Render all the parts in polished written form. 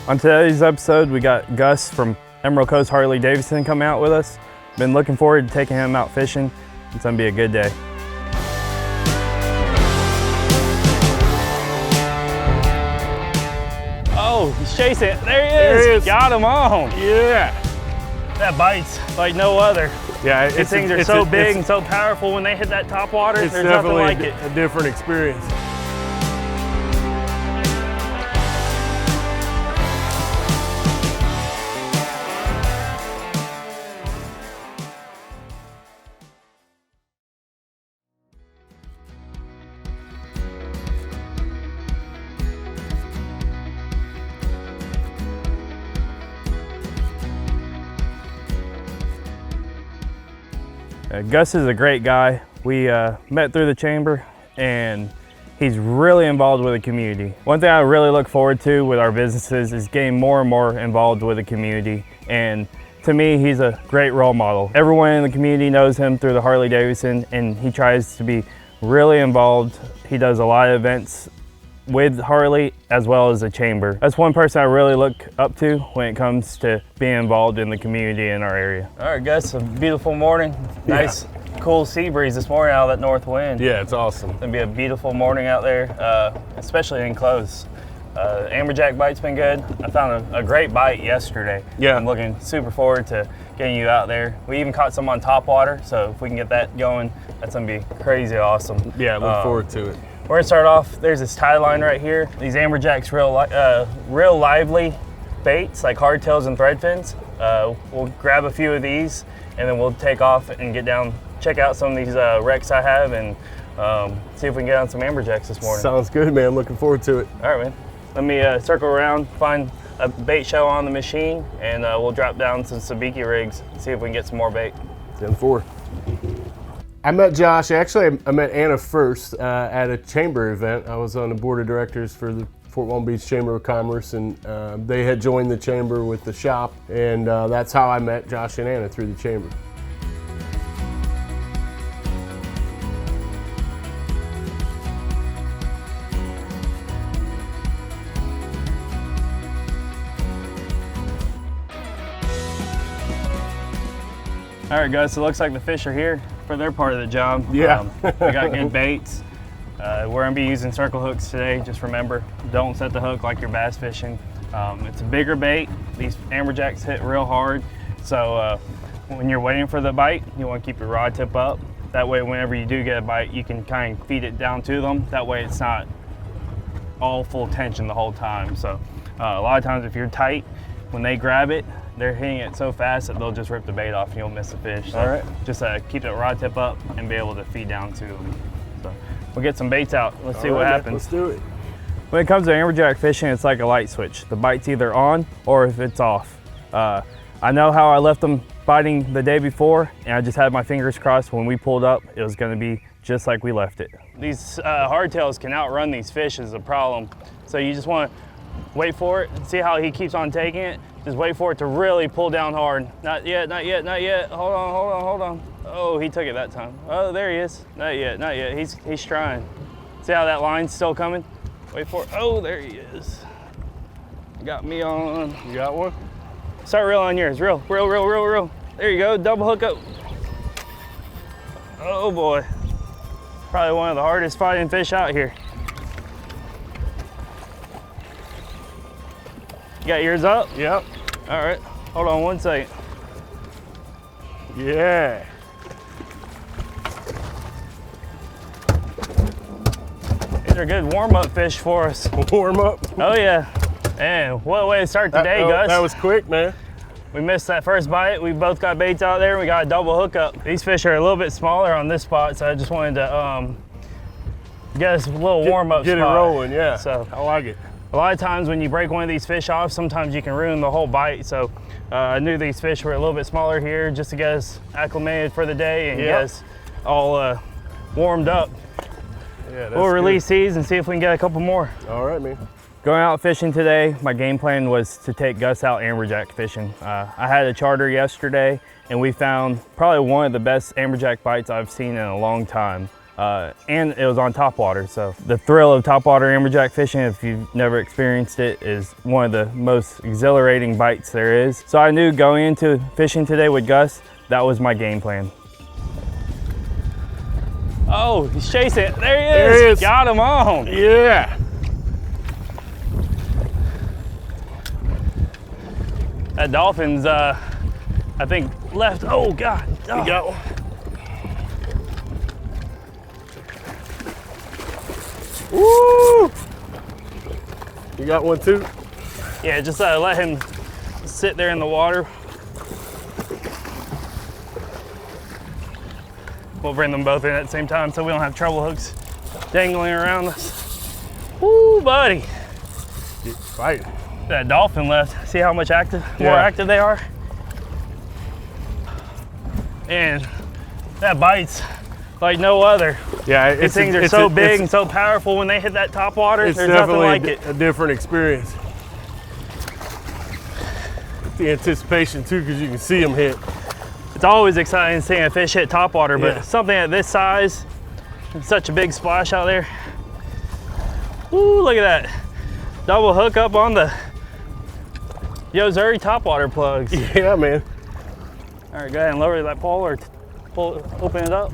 On today's episode, we got Gus from Emerald Coast Harley-Davidson coming out with us. Been looking forward to taking him out fishing. It's gonna be a good day. Oh, he's chasing it. There he is. Got him on. Yeah. That bites like no other. Yeah, These things are so big and so powerful when they hit that top water. It's There's nothing like it. A different experience. Gus is a great guy. We met through the chamber and he's really involved with the community. One thing I really look forward to with our businesses is getting more and more involved with the community. And to me, he's a great role model. Everyone in the community knows him through the Harley-Davidson and he tries to be really involved. He does a lot of events with Harley as well as the chamber. That's one person I really look up to when it comes to being involved in the community in our area. All right, Gus, a beautiful morning. Nice, cool sea breeze this morning out of that north wind. Yeah, it's awesome. It's gonna be a beautiful morning out there, especially in close. Amberjack bite's been good. I found a great bite yesterday. Yeah. I'm looking super forward to getting you out there. We even caught some on topwater, so if we can get that going, that's gonna be crazy awesome. Yeah, look forward to it. We're gonna start off, there's this tie line right here. These Amberjacks real lively baits, like hardtails and thread fins. We'll grab a few of these and then we'll take off and get down, check out some of these wrecks I have and see if we can get on some Amberjacks this morning. Sounds good, man. Looking forward to it. All right, man. Let me circle around, find a bait show on the machine and we'll drop down some sabiki rigs, see if we can get some more bait. 10-4. I met Josh, actually I met Anna first at a chamber event. I was on the board of directors for the Fort Walton Beach Chamber of Commerce and they had joined the chamber with the shop and that's how I met Josh and Anna, through the chamber. All right, guys, so it looks like the fish are here for their part of the job. Yeah. We got good baits. We're gonna be using circle hooks today. Just remember, don't set the hook like you're bass fishing. It's a bigger bait. These Amberjacks hit real hard. So when you're waiting for the bite, you wanna keep your rod tip up. That way, whenever you do get a bite, you can kind of feed it down to them. That way it's not all full tension the whole time. So a lot of times if you're tight, when they grab it, they're hitting it so fast that they'll just rip the bait off and you'll miss the fish. So all right. Just keep that rod tip up and be able to feed down to them. So we'll get some baits out. Let's see what happens. Let's do it. When it comes to Amberjack fishing, it's like a light switch. The bite's either on or if it's off. I know how I left them biting the day before and I just had my fingers crossed when we pulled up, it was gonna be just like we left it. These hardtails can outrun these fish is the problem. So you just wanna wait for it, see how he keeps on taking it. Just wait for it to really pull down hard. Not yet, not yet, not yet. Hold on, hold on, hold on. Oh, he took it that time. Oh, there he is. Not yet, not yet. He's trying. See how that line's still coming? Wait for it. Oh, there he is. Got me on. You got one? Start reeling on yours. Reel, reel, reel, reel, reel. There you go, double hook up. Oh boy. Probably one of the hardest fighting fish out here. You got yours up? Yep. All right, hold on one second. Yeah. These are good warm-up fish for us. Warm up. Oh yeah. Man, what a way to start the day, Gus. That was quick, man. We missed that first bite. We both got baits out there. We got a double hookup. These fish are a little bit smaller on this spot, so I just wanted to get us a little warm-up spot. Get it rolling, yeah. So I like it. a lot of times when you break one of these fish off, sometimes you can ruin the whole bite. So I knew these fish were a little bit smaller here just to get us acclimated for the day and get us all warmed up. Yeah, we'll release these and see if we can get a couple more. All right, man. Going out fishing today, my game plan was to take Gus out Amberjack fishing. I had a charter yesterday and we found probably one of the best Amberjack bites I've seen in a long time. and it was on topwater. So the thrill of topwater amberjack fishing, if you've never experienced it, is one of the most exhilarating bites there is. So I knew going into fishing today with Gus, that was my game plan. Oh, he's chasing it. There he is. There he is. Got him on. Yeah. That dolphin's, I think, left. Oh, God. Oh. You got one. Woo! You got one too? Yeah, just let him sit there in the water. We'll bring them both in at the same time so we don't have treble hooks dangling around us. Woo, buddy. Keep fighting. That dolphin left. See how much more active they are? And that bites like no other. Yeah, These things are so big and so powerful when they hit that top water. It's There's nothing like definitely it. a different experience. The anticipation too, because you can see them hit. It's always exciting seeing a fish hit top water, Yeah. but something at this size, and such a big splash out there. Ooh, look at that. Double hook up on the Yo-Zuri topwater plugs. Yeah, man. All right, go ahead and lower that pole or open it up.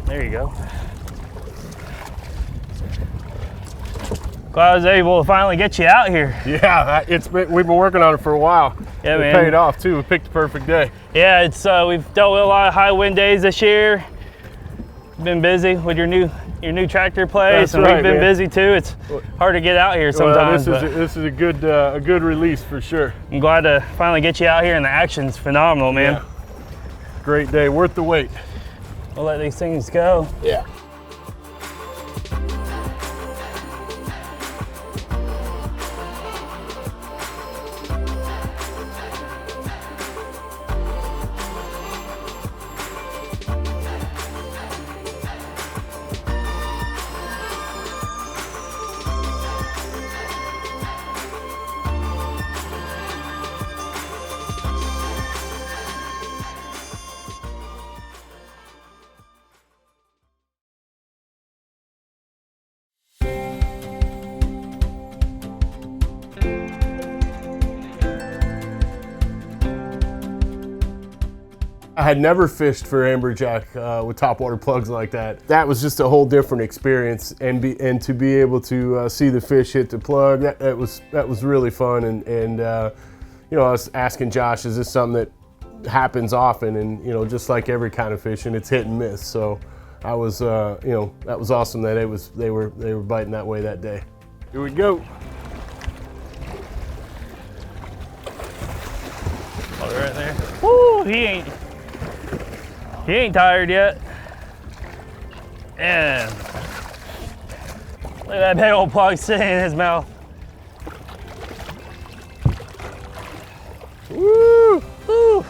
There you go. Glad I was able to finally get you out here. Yeah, we've been working on it for a while. Yeah, it man. paid off too. We picked the perfect day. Yeah, it's we've dealt with a lot of high wind days this year. Been busy with your new tractor place, That's and right, we've been man. busy too. It's hard to get out here sometimes. Well, this is a good release for sure. I'm glad to finally get you out here, and the action's phenomenal, man. Yeah. Great day, worth the wait. We'll let these things go. Yeah. I had never fished for amberjack with topwater plugs like that. That was just a whole different experience, and to be able to see the fish hit the plug, that was really fun. And you know, I was asking Josh, is this something that happens often? And you know, just like every kind of fishing, it's hit and miss. So I was, you know, that was awesome that they were biting that way that day. Here we go. Oh, right there. Woo! He ain't tired yet. And look at that big old plug sitting in his mouth. Woo! Woo!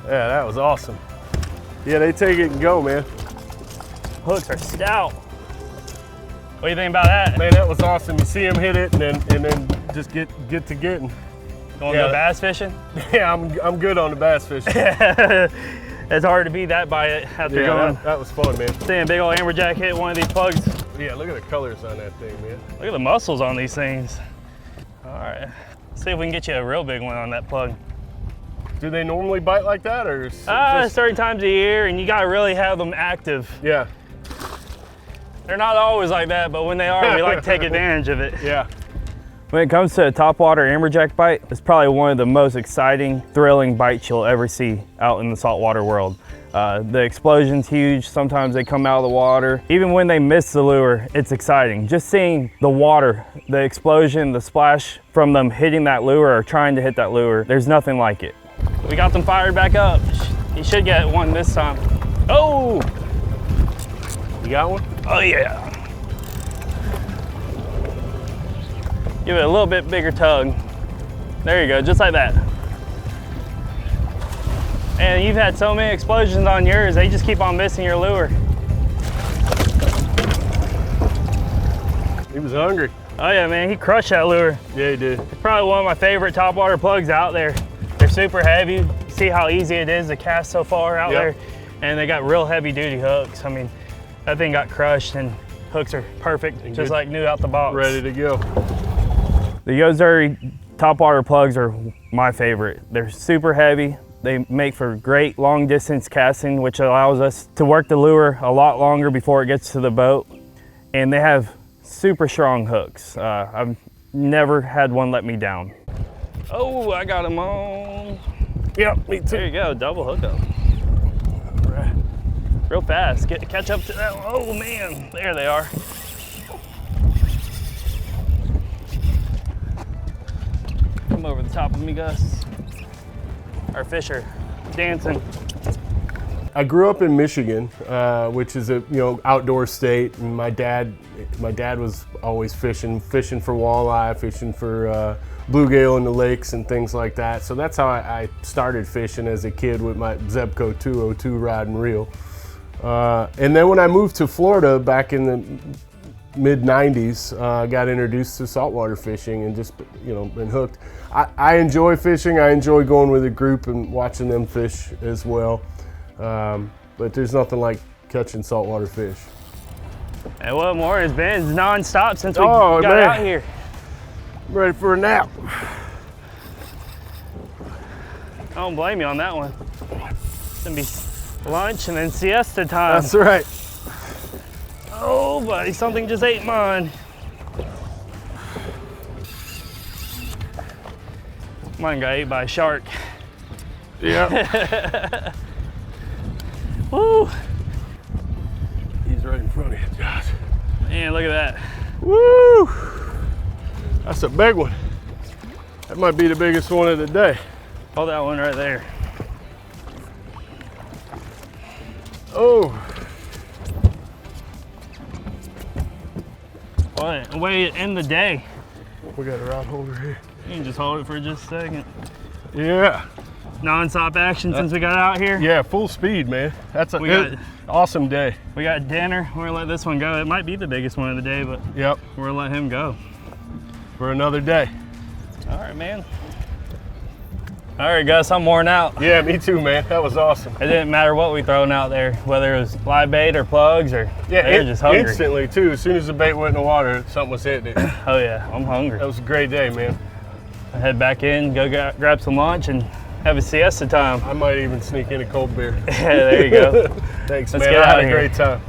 Yeah, that was awesome. Yeah, they take it and go, man. Hooks are stout. What do you think about that? Man, that was awesome. You see him hit it, and then just get to getting. Going to go bass fishing? Yeah, I'm good on the bass fishing. It's hard to beat that by after going. That was fun, man. Seeing a big old amberjack hit one of these plugs. Yeah, look at the colors on that thing, man. Look at the muscles on these things. All right, let's see if we can get you a real big one on that plug. Do they normally bite like that, or? Certain times of year, and you gotta really have them active. Yeah. They're not always like that, but when they are, we like to take advantage of it. Yeah. When it comes to a topwater amberjack bite, it's probably one of the most exciting, thrilling bites you'll ever see out in the saltwater world. The explosion's huge. Sometimes they come out of the water. Even when they miss the lure, it's exciting. Just seeing the water, the explosion, the splash from them hitting that lure or trying to hit that lure, there's nothing like it. We got them fired back up. You should get one this time. Oh! You got one? Oh yeah. Give it a little bit bigger tug. There you go, just like that. And you've had so many explosions on yours, they just keep on missing your lure. He was hungry. Oh yeah, man, he crushed that lure. Yeah, he did. It's probably one of my favorite topwater plugs out there. They're super heavy. See how easy it is to cast so far out there? And they got real heavy duty hooks. I mean, That thing got crushed and hooks are perfect, and just like new out the box. Ready to go. The Yozuri topwater plugs are my favorite. They're super heavy. They make for great long distance casting, which allows us to work the lure a lot longer before it gets to the boat. And they have super strong hooks. I've never had one let me down. Oh, I got him on. Yep, me too. There you go, double hookup. All right. Real fast, catch up to that one. Oh man, there they are. Come over the top of me, Gus. Our fish are dancing. I grew up in Michigan, which is a outdoor state, and my dad was always fishing for walleye, fishing for bluegill in the lakes and things like that. So that's how I started fishing as a kid with my Zebco 202 rod and reel. And then when I moved to Florida back in the mid 90s, I got introduced to saltwater fishing and just been hooked. I enjoy fishing. I enjoy going with a group and watching them fish as well. But there's nothing like catching saltwater fish. And what more has been? It's non-stop since we got out here. I'm ready for a nap. I don't blame you on that one. It's gonna be lunch and then siesta time. That's right. Oh, buddy, something just ate mine. Mine got ate by a shark. Yeah. Woo! He's right in front of you, Josh. Man, look at that. Woo! That's a big one. That might be the biggest one of the day. Hold that one right there. Oh. What? Way to end the day. We got a rod holder here. You can just hold it for just a second. Yeah. Non-stop action since we got out here. Yeah, full speed, man. That's an awesome day. We got dinner. We're gonna let this one go. It might be the biggest one of the day, but yep, we're gonna let him go for another day. All right, man. All right, Gus, I'm worn out. Yeah, me too, man. That was awesome. It didn't matter what we thrown out there, whether it was live bait or plugs or they were just hungry. Instantly too. As soon as the bait went in the water, something was hitting it. Oh yeah, I'm hungry. That was a great day, man. I head back in, go grab some lunch and have a siesta time. I might even sneak in a cold beer. Yeah, there you go. Thanks, Let's man. get I out had of a here. great time.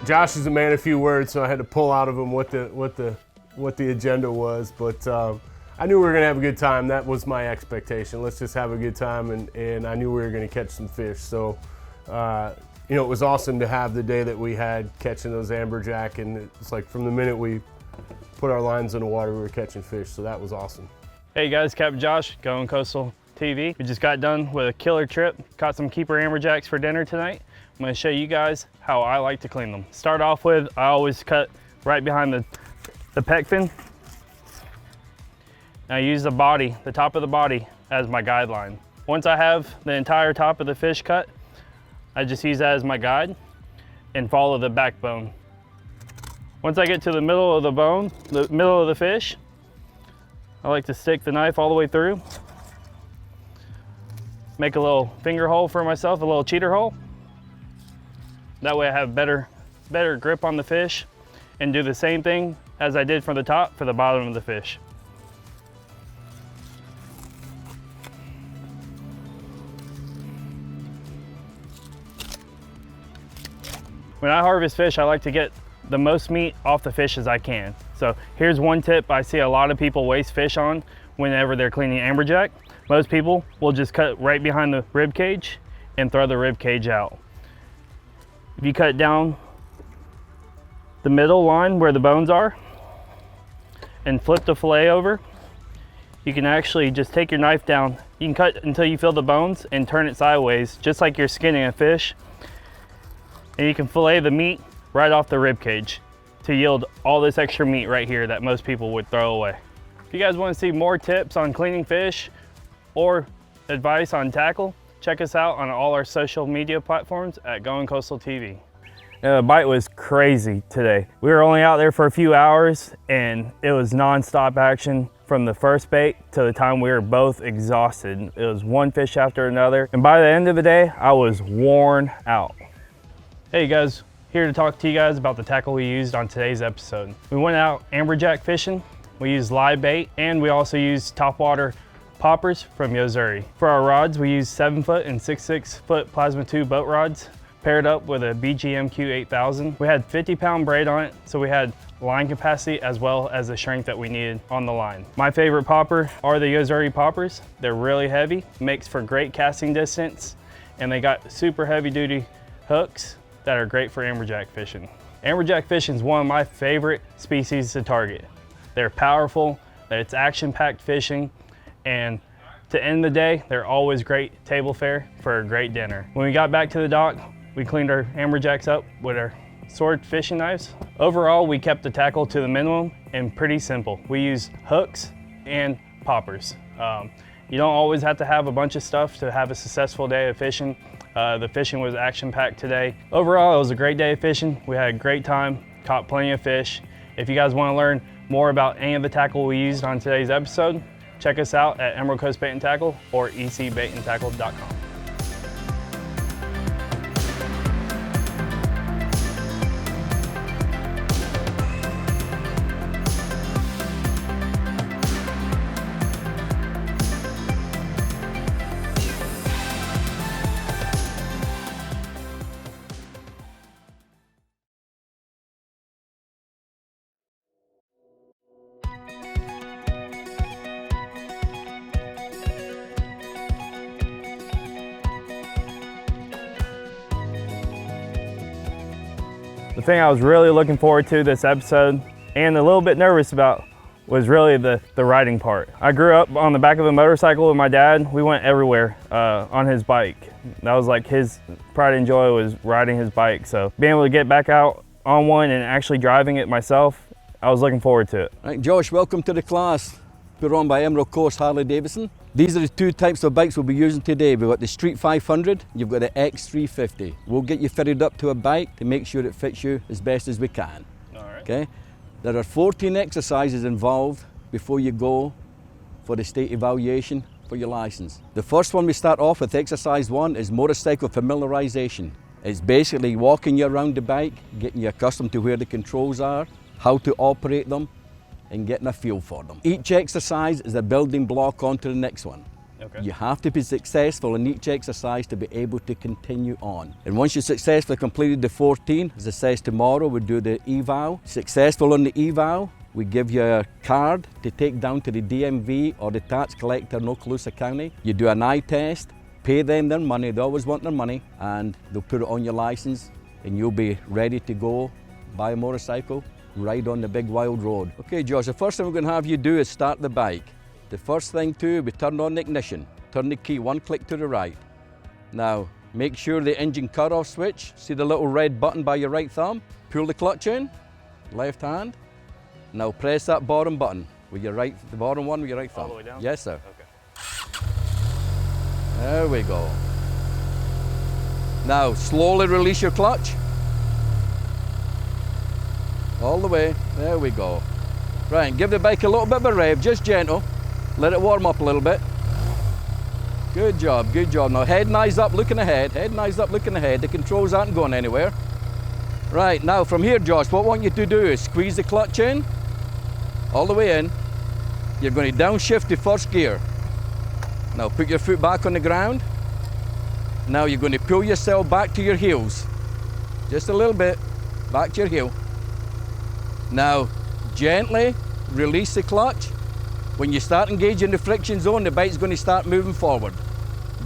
Josh is a man of few words, so I had to pull out of him what the agenda was. But I knew we were gonna have a good time. That was my expectation. Let's just have a good time, and I knew we were gonna catch some fish. So it was awesome to have the day that we had catching those amberjack, and it's like from the minute we put our lines in the water, we were catching fish. So that was awesome. Hey guys, Captain Josh, Goin Coastal TV. We just got done with a killer trip. Caught some keeper amberjacks for dinner tonight. I'm gonna show you guys how I like to clean them. Start off with, I always cut right behind the pec fin. I use the body, the top of the body, as my guideline. Once I have the entire top of the fish cut, I just use that as my guide and follow the backbone. Once I get to the middle of the bone, the middle of the fish, I like to stick the knife all the way through. Make a little finger hole for myself, a little cheater hole. That way I have better grip on the fish, and do the same thing as I did from the top for the bottom of the fish. When I harvest fish, I like to get the most meat off the fish as I can. So here's one tip I see a lot of people waste fish on whenever they're cleaning amberjack. Most people will just cut right behind the rib cage and throw the rib cage out. If you cut down the middle line where the bones are and flip the fillet over, you can actually just take your knife down. You can cut until you feel the bones and turn it sideways, just like you're skinning a fish. And you can fillet the meat right off the rib cage to yield all this extra meat right here that most people would throw away. If you guys want to see more tips on cleaning fish or advice on tackle, check us out on all our social media platforms at Goin Coastal TV. The bite was crazy today. We were only out there for a few hours and it was non-stop action from the first bait to the time we were both exhausted. It was one fish after another. And by the end of the day, I was worn out. Hey guys, here to talk to you guys about the tackle we used on today's episode. We went out amberjack fishing, we used live bait, and we also used topwater poppers from Yozuri. For our rods, we used 7-foot and 6/6 foot plasma tube boat rods, paired up with a BGMQ 8000. We had 50-pound braid on it, so we had line capacity as well as the strength that we needed on the line. My favorite popper are the Yozuri poppers. They're really heavy, makes for great casting distance, and they got super heavy duty hooks that are great for amberjack fishing. Amberjack fishing is one of my favorite species to target. They're powerful, it's action-packed fishing, and to end the day, they're always great table fare for a great dinner. When we got back to the dock, we cleaned our amberjacks up with our sword fishing knives. Overall, we kept the tackle to the minimum and pretty simple. We used hooks and poppers. You don't always have to have a bunch of stuff to have a successful day of fishing. The fishing was action-packed today. Overall, it was a great day of fishing. We had a great time, caught plenty of fish. If you guys want to learn more about any of the tackle we used on today's episode, check us out at Emerald Coast Bait and Tackle or ecbaitandtackle.com. The thing I was really looking forward to this episode and a little bit nervous about was really the riding part. I grew up on the back of a motorcycle with my dad. We went everywhere on his bike. That was like his pride and joy, was riding his bike. So being able to get back out on one and actually driving it myself, I was looking forward to it. Right, Josh, welcome to the class put on by Emerald Coast Harley-Davidson. These are the two types of bikes we'll be using today. We've got the Street 500, you've got the X350. We'll get you fitted up to a bike to make sure it fits you as best as we can. All right. Okay? There are 14 exercises involved before you go for the state evaluation for your license. The first one we start off with, exercise 1, is motorcycle familiarization. It's basically walking you around the bike, getting you accustomed to where the controls are, how to operate them, and getting a feel for them. Each exercise is a building block onto the next one. Okay. You have to be successful in each exercise to be able to continue on. And once you successfully completed the 14, as it says tomorrow, we do the eval. Successful on the eval, we give you a card to take down to the DMV or the tax collector in Okaloosa County. You do an eye test, pay them their money, they always want their money, and they'll put it on your license and you'll be ready to go buy a motorcycle, ride on the big wild road. Okay, Josh, the first thing we're going to have you do is start the bike. The first thing too, we turn on the ignition, turn the key one click to the right. Now, make sure the engine cutoff switch, see the little red button by your right thumb? Pull the clutch in, left hand. Now press that bottom button with your right, the bottom one with your right thumb. All the way down? Yes, sir. Okay. There we go. Now, slowly release your clutch. All the way, there we go. Right, give the bike a little bit of a rev, just gentle. Let it warm up a little bit. Good job, good job. Now head and eyes up, looking ahead. Head and eyes up, looking ahead. The controls aren't going anywhere. Right, now from here, Josh, what I want you to do is squeeze the clutch in, all the way in. You're going to downshift to first gear. Now put your foot back on the ground. Now you're going to pull yourself back to your heels. Just a little bit, back to your heel. Now, gently release the clutch. When you start engaging the friction zone, the bike's going to start moving forward.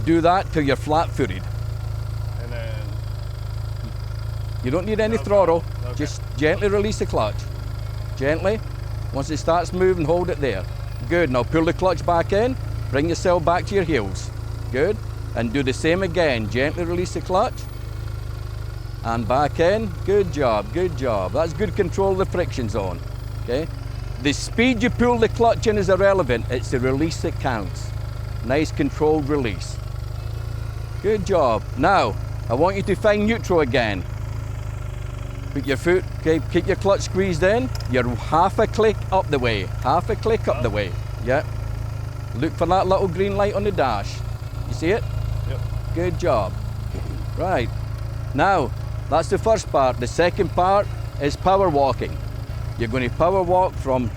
Do that till you're flat-footed. And then... You don't need any throttle, just gently release the clutch. Gently. Once it starts moving, hold it there. Good, now pull the clutch back in, bring yourself back to your heels. Good, and do the same again. Gently release the clutch. And back in, good job, good job. That's good control of the friction zone, okay? The speed you pull the clutch in is irrelevant, it's the release that counts. Nice controlled release. Good job. Now, I want you to find neutral again. Put your foot, okay, keep your clutch squeezed in. You're half a click up the way, half a click up the way. Yep. Look for that little green light on the dash. You see it? Yep. Good job. Right. Now, that's the first part. The second part is power walking. You're going to power walk from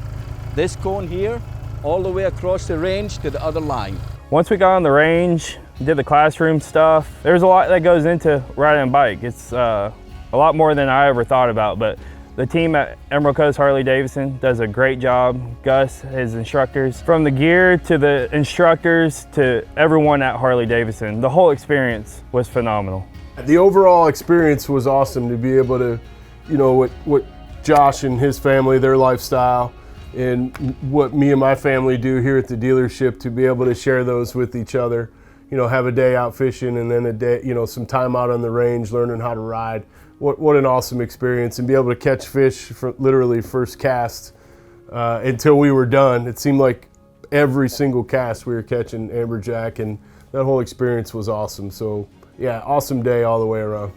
this cone here all the way across the range to the other line. Once we got on the range, did the classroom stuff, there's a lot that goes into riding a bike. It's a lot more than I ever thought about, but the team at Emerald Coast Harley Davidson does a great job. Gus, his instructors, from the gear to the instructors to everyone at Harley Davidson, the whole experience was phenomenal. The overall experience was awesome to be able to, you know, what Josh and his family, their lifestyle, and what me and my family do here at the dealership, to be able to share those with each other. You know, have a day out fishing and then a day, you know, some time out on the range learning how to ride. What an awesome experience, and be able to catch fish for literally first cast until we were done. It seemed like every single cast we were catching amberjack, and that whole experience was awesome. So yeah, awesome day all the way around.